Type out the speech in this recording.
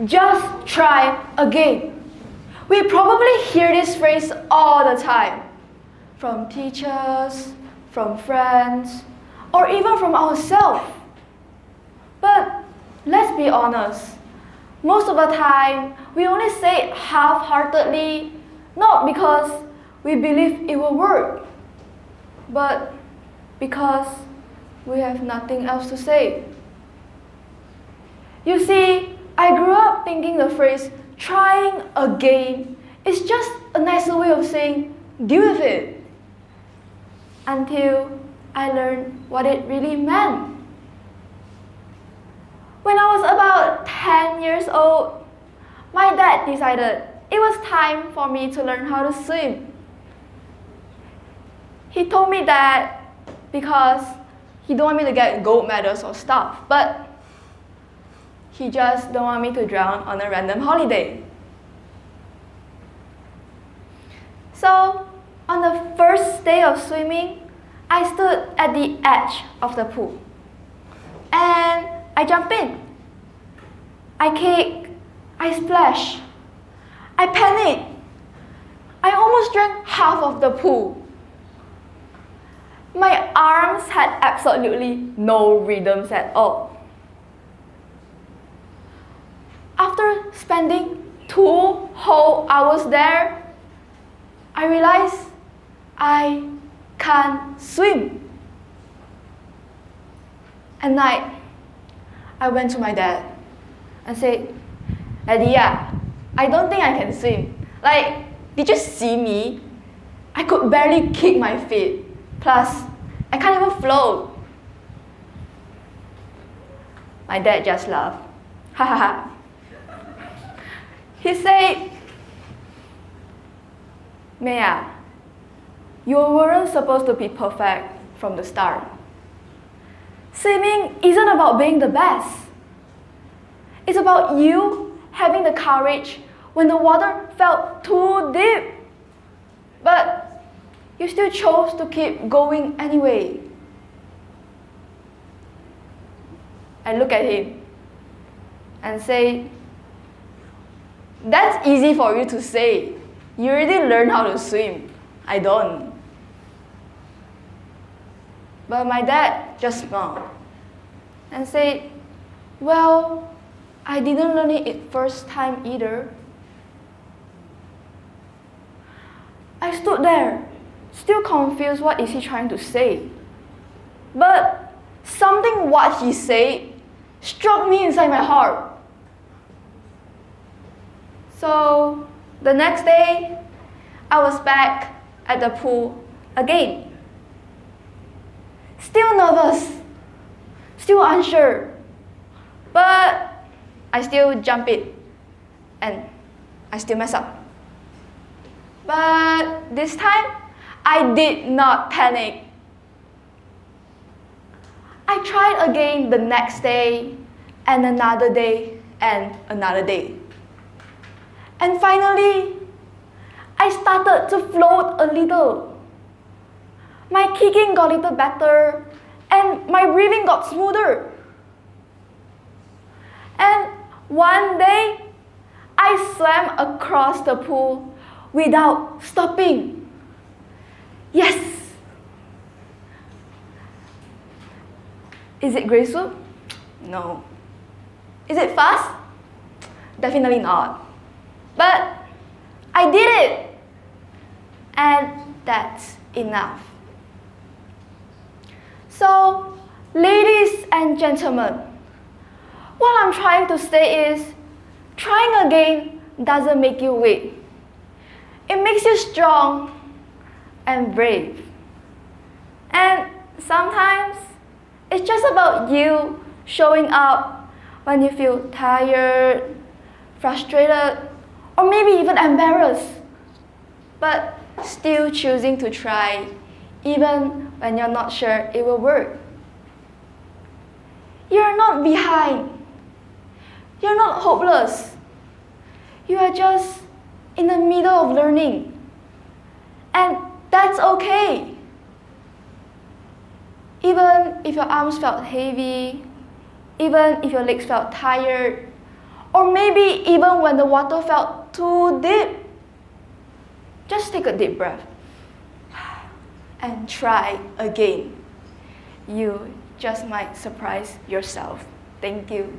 Just try again. We probably hear this phrase all the time, from teachers, from friends, or even from ourselves. But let's be honest, most of the time we only say it half-heartedly, not because we believe it will work, but because we have nothing else to say. You see, I grew up thinking the phrase trying again is just a nicer way of saying deal with it, until I learned what it really meant. When I was about 10 years old, my dad decided it was time for me to learn how to swim. He told me that because he don't want me to get gold medals or stuff, but he just don't want me to drown on a random holiday. So, on the first day of swimming, I stood at the edge of the pool. And I jumped in. I kicked. I splashed. I panicked. I almost drank half of the pool. My arms had absolutely no rhythms at all. After spending 2 whole hours there, I realized I can't swim. At night, I went to my dad and said, "Daddy, I don't think I can swim. Like, did you see me? I could barely kick my feet. Plus, I can't even float." My dad just laughed. Ha ha ha. He said, "Maya, you weren't supposed to be perfect from the start. Swimming isn't about being the best. It's about you having the courage when the water felt too deep. But you still chose to keep going anyway." I looked at him and said, "That's easy for you to say. You already learned how to swim. I don't." But my dad just smiled and said, "Well, I didn't learn it first time either." I stood there, still confused what is he trying to say. But something what he said struck me inside my heart. So the next day, I was back at the pool again. Still nervous, still unsure, but I still jump it and I still mess up. But this time, I did not panic. I tried again the next day, and another day, and another day. And finally, I started to float a little. My kicking got a little better, and my breathing got smoother. And one day, I swam across the pool without stopping. Yes! Is it graceful? No. Is it fast? Definitely not. But I did it! And that's enough. So, ladies and gentlemen, what I'm trying to say is, trying again doesn't make you weak. It makes you strong and brave. And sometimes, it's just about you showing up when you feel tired, frustrated, or maybe even embarrassed, but still choosing to try, even when you're not sure it will work. You're not behind. You're not hopeless. You are just in the middle of learning. And that's okay. Even if your arms felt heavy, even if your legs felt tired, Or maybe even when the water felt too deep, just take a deep breath and try again. You just might surprise yourself. Thank you.